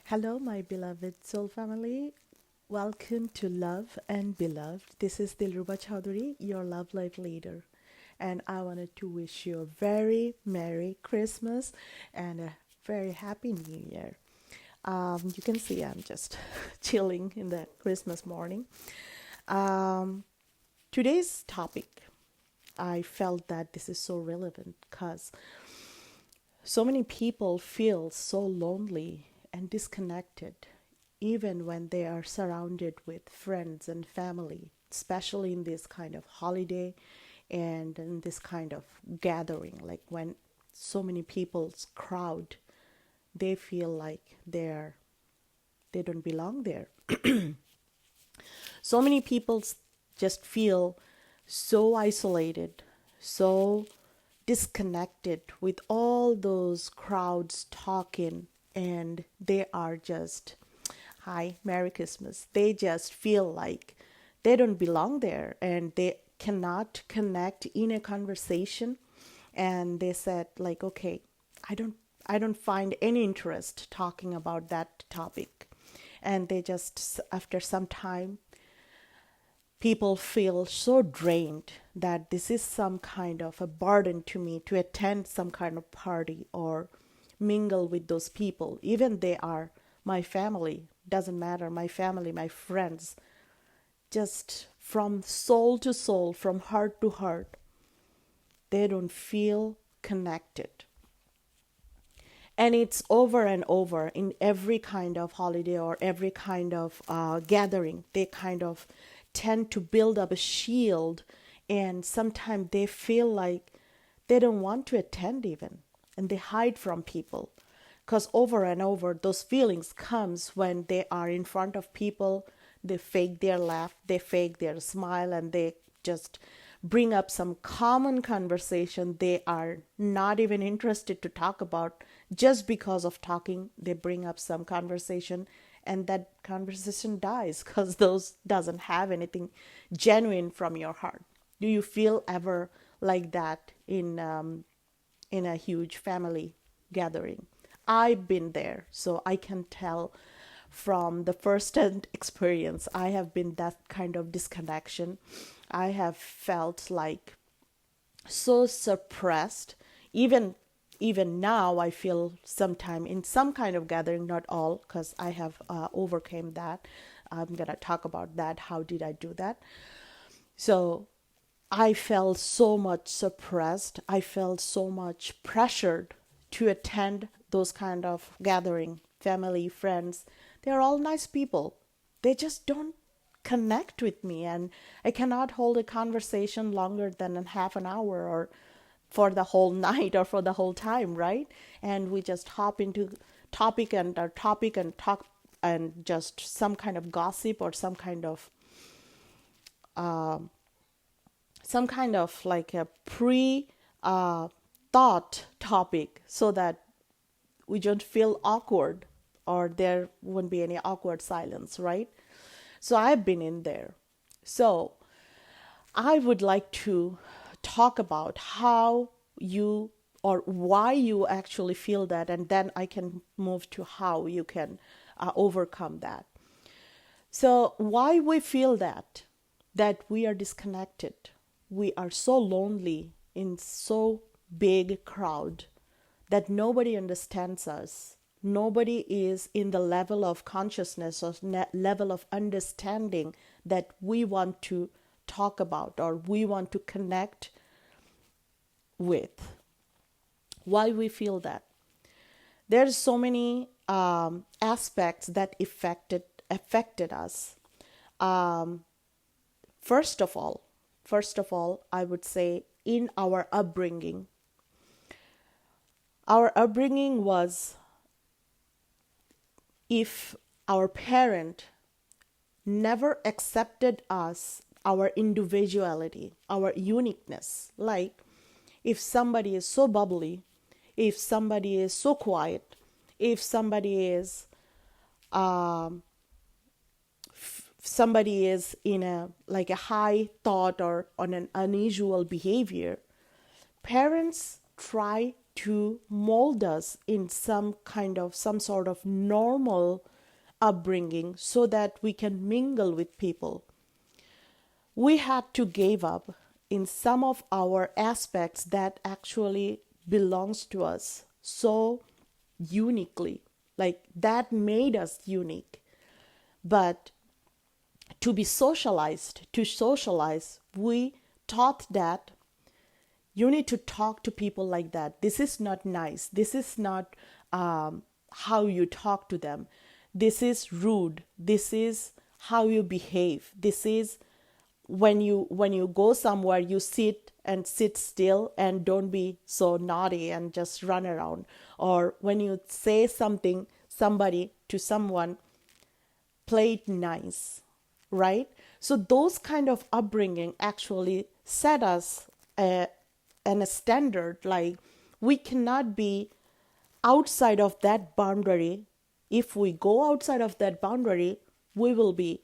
Hello, my beloved soul family. Welcome to Love and Beloved. This is Dilruba Chowdhury, your love life leader. And I wanted to wish you a very Merry Christmas and a very Happy New Year. You can see I'm just chilling in the Christmas morning. Um, Today's topic, I felt that this is so relevant because so many people feel so lonely and disconnected, even when they are surrounded with friends and family, especially in this kind of holiday and in this kind of gathering, like when so many people's crowd, they feel like they don't belong there. So many people just feel so isolated, so disconnected with all those crowds talking, and they are just, hi, Merry Christmas. They just feel like they don't belong there and they cannot connect in a conversation. And they said, like, okay, I don't find any interest talking about that topic. And they just, after some time, people feel so drained that this is some kind of a burden to me to attend some kind of party or mingle with those people. Even they are my family, doesn't matter, my family, my friends, just from soul to soul, from heart to heart, they don't feel connected. And it's over and over in every kind of holiday or every kind of gathering. They kind of tend to build up a shield, and sometimes they feel like they don't want to attend even, and they hide from people because over and over those feelings comes when they are in front of people. They fake their laugh, they fake their smile, and they just bring up some common conversation they are not even interested to talk about. Just because of talking, they bring up some conversation, and that conversation dies because those doesn't have anything genuine from your heart. Do you feel ever like that in a huge family gathering? I've been there, so I can tell from the first-hand experience. I have been that kind of disconnection. I have felt like so suppressed. Even now, I feel sometime in some kind of gathering, not all, because I have overcame that. I'm gonna talk about that. How did I do that? So I felt so much suppressed. I felt so much pressured to attend those kind of gathering, family, friends. They're all nice people. They just don't connect with me, and I cannot hold a conversation longer than a half an hour or for the whole night or for the whole time, right? And we just hop into topic and talk and just some kind of gossip or some kind of like a pre thought topic so that we don't feel awkward or there won't be any awkward silence, right? So I've been in there. So I would like to talk about how you or why you actually feel that, and then I can move to how you can overcome that. So why we feel that we are disconnected, we are so lonely in so big crowd that nobody understands us. Nobody is in the level of consciousness or level of understanding that we want to talk about or we want to connect with. Why we feel that? There's so many aspects that affected us. First of all, I would say in our upbringing. Our upbringing was, if our parent never accepted us, our individuality, our uniqueness, like if somebody is so bubbly, if somebody is so quiet, if somebody is in a like a high thought or on an unusual behavior, parents try to mold us in some sort of normal upbringing so that we can mingle with people. We had to give up in some of our aspects that actually belongs to us so uniquely, like that made us unique. But to socialize, we taught that you need to talk to people like that. This is not nice. This is not how you talk to them. This is rude. This is how you behave. This is when you go somewhere, you sit still and don't be so naughty and just run around. Or when you say somebody to someone, play it nice, right? So those kind of upbringing actually set us a standard, like we cannot be outside of that boundary. If we go outside of that boundary, we will be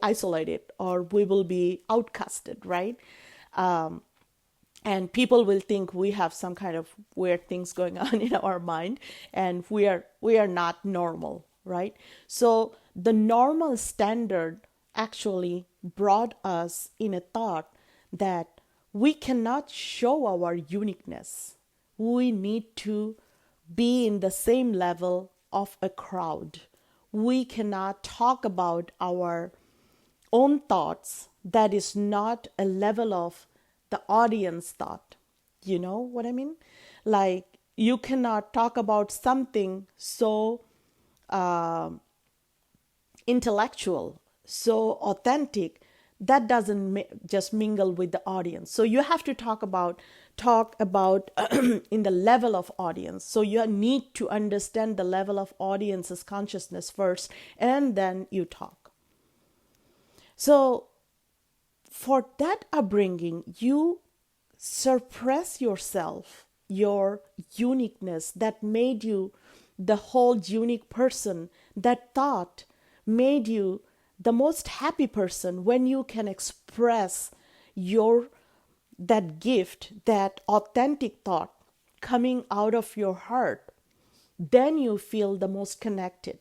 isolated, or we will be outcasted, right? And people will think we have some kind of weird things going on in our mind, and we are not normal, right? So the normal standard actually brought us in a thought that we cannot show our uniqueness. We need to be in the same level of a crowd. We cannot talk about our own thoughts that is not a level of the audience thought. You know what I mean? Like, you cannot talk about something so intellectual, so authentic, that doesn't just mingle with the audience. So you have to talk about in the level of audience. So you need to understand the level of audience's consciousness first, and then you talk. So for that upbringing, you suppress yourself, your uniqueness that made you the whole unique person. That thought made you the most happy person when you can express that gift, that authentic thought coming out of your heart. Then you feel the most connected,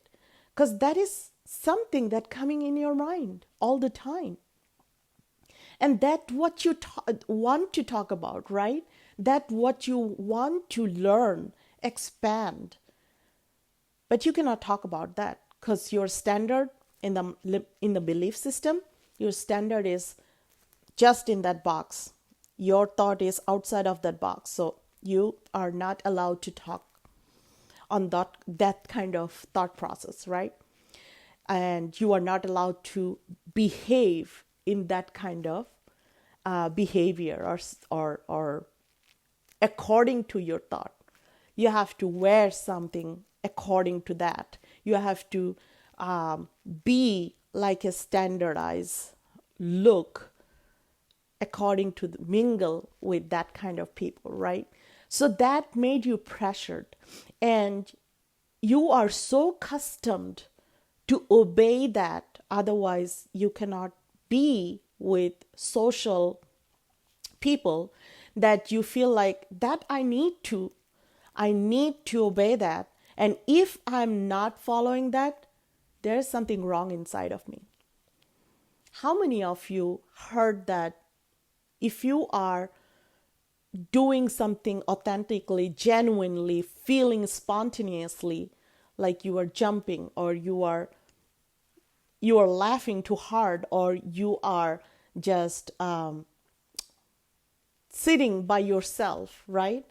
because that is something that coming in your mind all the time. And that what you want to talk about, right? That what you want to learn, expand. But you cannot talk about that because your standard in the belief system, your standard is just in that box. Your thought is outside of that box. So you are not allowed to talk on that kind of thought process, right? And you are not allowed to behave in that kind of behavior or according to your thought. You have to wear something according to that. You have to be like a standardized look according to mingle with that kind of people, right? So that made you pressured, and you are so accustomed to obey that. Otherwise, you cannot be with social people, that you feel like that I need to obey that. And if I'm not following that, there's something wrong inside of me. How many of you heard that if you are doing something authentically, genuinely, feeling spontaneously, like you are jumping, or you are laughing too hard, or you are just sitting by yourself, right?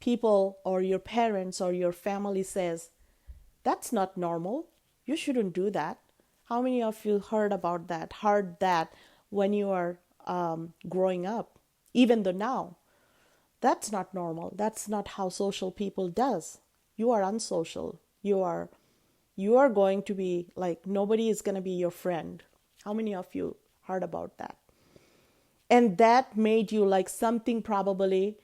People or your parents or your family says, that's not normal. You shouldn't do that. How many of you heard that when you are growing up? Even though now, that's not normal. That's not how social people does. You are unsocial. You are going to be like, nobody is going to be your friend. How many of you heard about that? And that made you like something probably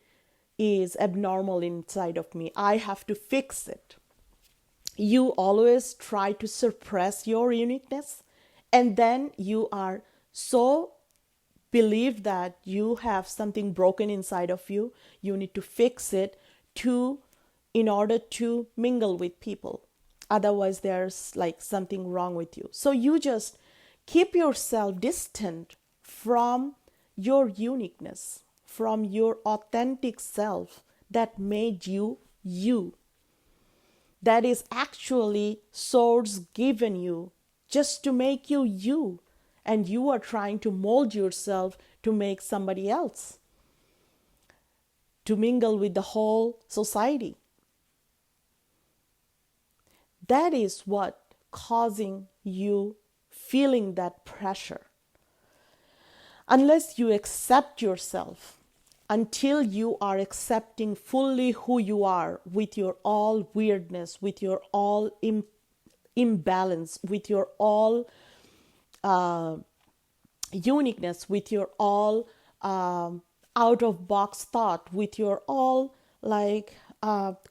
is abnormal inside of me. I have to fix it. You always try to suppress your uniqueness, and then you are so believe that you have something broken inside of you. You need to fix it in order to mingle with people. Otherwise, there's like something wrong with you. So you just keep yourself distant from your uniqueness, from your authentic self that made you you. That is actually source given you just to make you you. And you are trying to mold yourself to make somebody else, to mingle with the whole society. That is what causing you feeling that pressure. Unless you accept yourself, until you are accepting fully who you are with your all weirdness, with your all imbalance, with your all uniqueness, with your all out of box thought, with your all like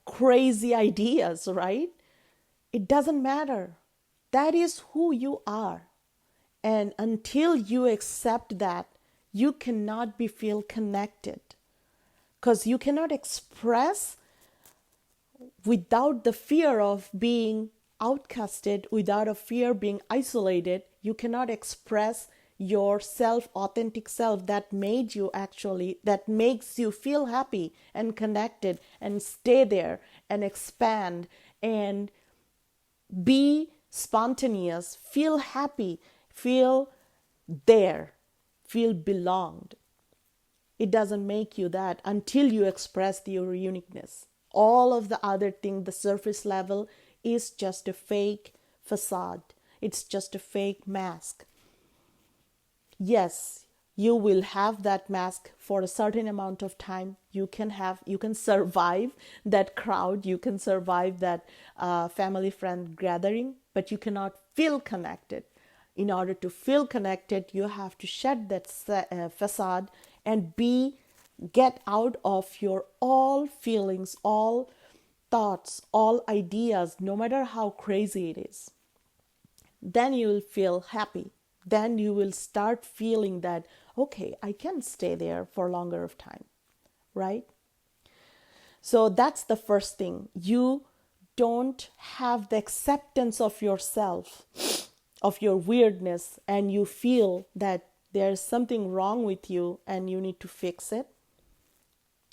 crazy ideas, right? It doesn't matter. That is who you are. And until you accept that, you cannot feel connected. Because you cannot express without the fear of being outcasted, without a fear of being isolated. You cannot express your self, authentic self that made you actually, that makes you feel happy and connected and stay there and expand and be spontaneous, feel happy, feel there, feel belonged. It doesn't make you that until you express your uniqueness. All of the other thing, the surface level, is just a fake facade. It's just a fake mask. Yes, you will have that mask for a certain amount of time. You can survive that crowd, you can survive that family friend gathering, but you cannot feel connected. In order to feel connected, you have to shed that facade and get out of your all feelings, all thoughts, all ideas, no matter how crazy it is. Then you will feel happy. Then you will start feeling that, okay, I can stay there for longer of time, right? So that's the first thing. You don't have the acceptance of yourself, of your weirdness, and you feel that there's something wrong with you and you need to fix it.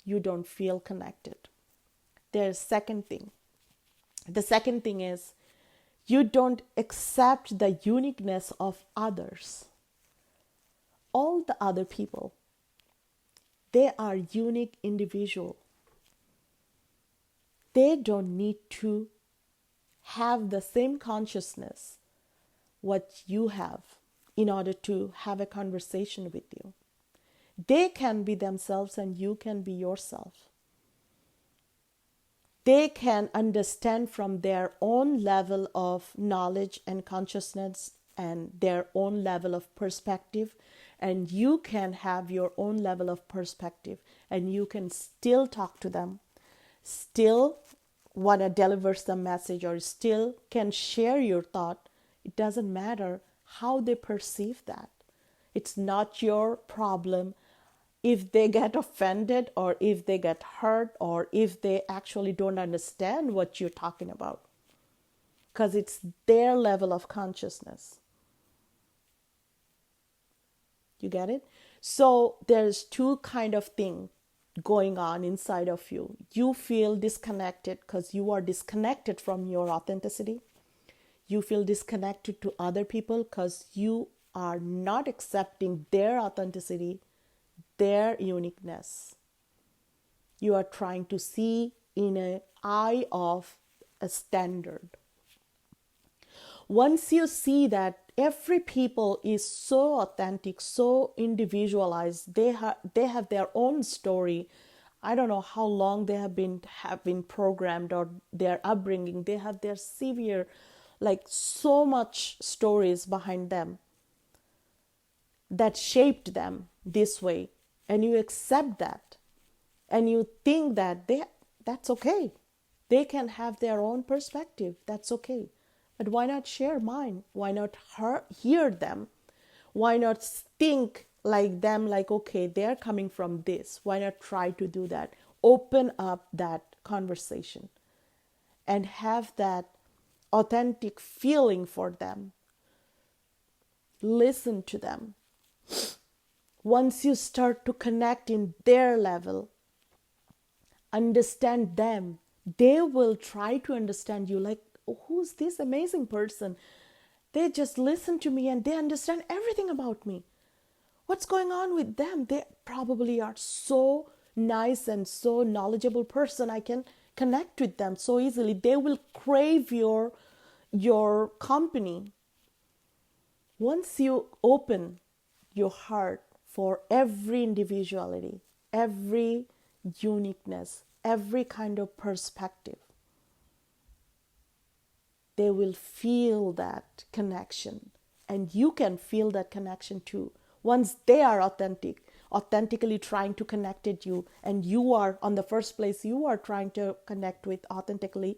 You don't feel connected. There's second thing. The second thing is you don't accept the uniqueness of others. All the other people, they are unique individual. They don't need to have the same consciousness what you have in order to have a conversation with you. They can be themselves and you can be yourself. They can understand from their own level of knowledge and consciousness and their own level of perspective, and you can have your own level of perspective, and you can still talk to them, still want to deliver some message, or still can share your thought. It doesn't matter how they perceive that. It's not your problem if they get offended or if they get hurt or if they actually don't understand what you're talking about, because it's their level of consciousness. You get it? So there's two kind of thing going on inside of you. You feel disconnected because you are disconnected from your authenticity. You feel disconnected to other people because you are not accepting their authenticity, their uniqueness. You are trying to see in an eye of a standard. Once you see that every people is so authentic, so individualized, they have their own story. I don't know how long they have been programmed, or their upbringing. They have their severe, like so much stories behind them that shaped them this way. And you accept that, and you think that that's okay. They can have their own perspective. That's okay. But why not share mine? Why not hear them? Why not think like them, like, okay, they're coming from this. Why not try to do that? Open up that conversation and have that authentic feeling for them. Listen to them. Once you start to connect in their level, understand them, they will try to understand you. Like, who's this amazing person? They just listen to me and they understand everything about me. What's going on with them? They probably are so nice and so knowledgeable person. I can connect with them so easily. They will crave your company. Once you open your heart for every individuality, every uniqueness, every kind of perspective, they will feel that connection, and you can feel that connection too. Once they are authentically trying to connect with you, and you are on the first place, you are trying to connect with authentically,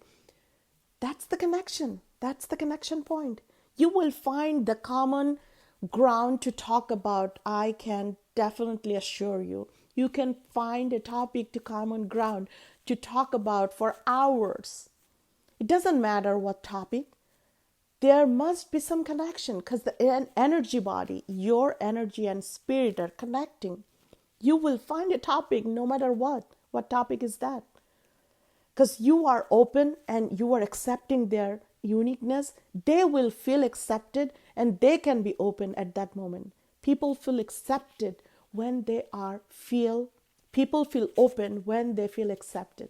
that's the connection. That's the connection point. You will find the common ground to talk about. I can definitely assure you. You can find a topic to common ground to talk about for hours. It doesn't matter what topic. There must be some connection because the energy body, your energy and spirit are connecting. You will find a topic no matter what. What topic is that? Because you are open and you are accepting their uniqueness, they will feel accepted and they can be open at that moment. People feel accepted when people feel open when they feel accepted.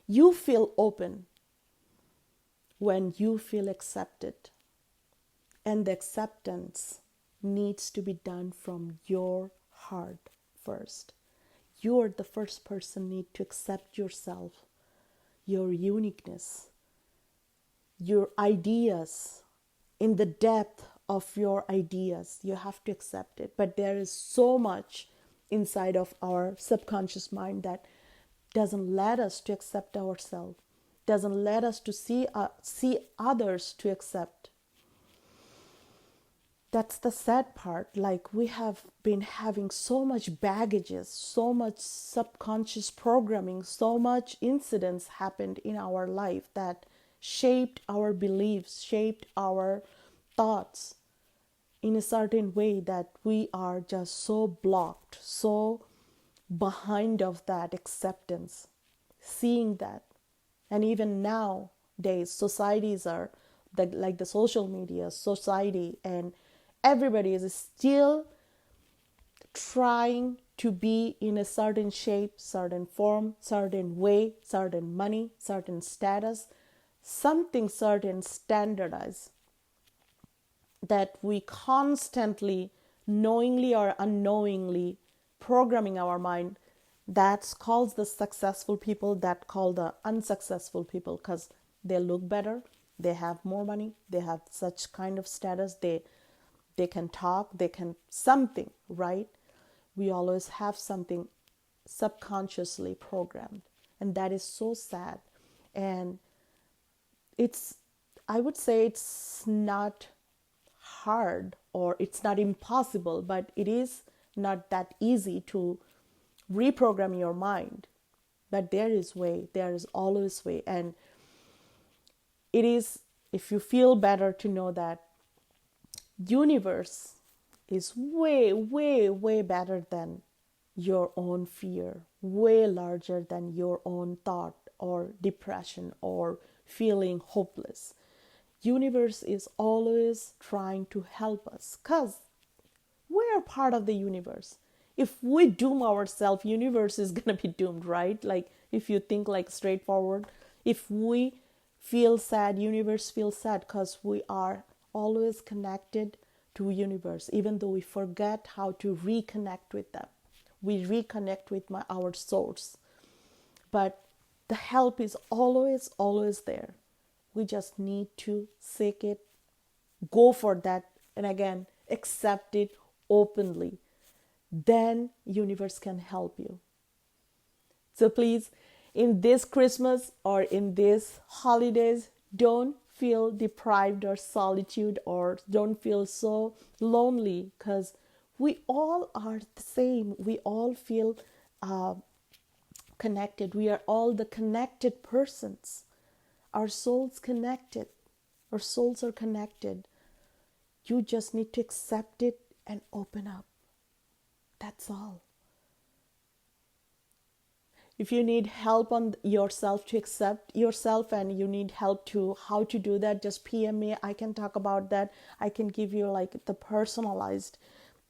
You feel open when you feel accepted. And the acceptance needs to be done from your heart first. You are the first person need to accept yourself, your uniqueness, your ideas. In the depth of your ideas, you have to accept it. But there is so much inside of our subconscious mind that doesn't let us to accept ourselves, doesn't let us to see others to accept. That's the sad part. Like, we have been having so much baggages, so much subconscious programming, so much incidents happened in our life that shaped our beliefs, shaped our thoughts in a certain way that we are just so blocked, so behind of that acceptance, seeing that. And even nowadays, societies are like the social media society, and everybody is still trying to be in a certain shape, certain form, certain way, certain money, certain status, something certain standardized, that we constantly, knowingly or unknowingly, programming our mind. That's called the successful people, that called the unsuccessful people, because they look better, they have more money, they have such kind of status, they can talk, they can something, right? We always have something subconsciously programmed, and that is so sad. And I would say it's not hard or it's not impossible, but it is not that easy to reprogram your mind. But there is always way. And it is, if you feel better to know that universe is way, way, way better than your own fear, way larger than your own thought or depression or feeling hopeless. Universe is always trying to help us because we are part of the universe. If we doom ourselves, universe is going to be doomed, right? Like, if you think like straightforward, if we feel sad, universe feels sad, because we are always connected to universe, even though we forget how to reconnect with them. We reconnect with our source. But the help is always, always there. We just need to seek it, go for that, and again, accept it openly. Then universe can help you. So please, in this Christmas or in these holidays, don't feel deprived or solitude, or don't feel so lonely, because We all are the same. We all feel connected. We are all the connected persons. Our souls connected. Our souls are connected. You just need to accept it and open up. That's all. If you need help on yourself to accept yourself, and you need help to how to do that, just PM me. I can talk about that. I can give you like the personalized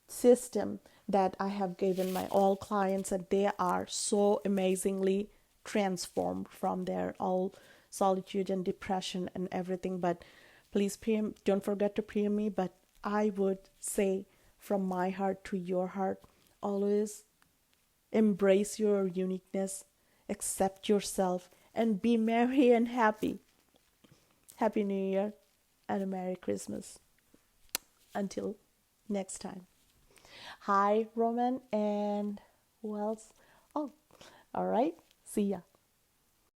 system that I have given my all clients, and they are so amazingly transformed from their all solitude and depression and everything. But please PM, don't forget to PM me. But I would say, from my heart to your heart, always embrace your uniqueness, accept yourself, and be merry and happy. Happy New Year and a Merry Christmas. Until next time. Hi, Roman, and who else? Oh, all right. See ya.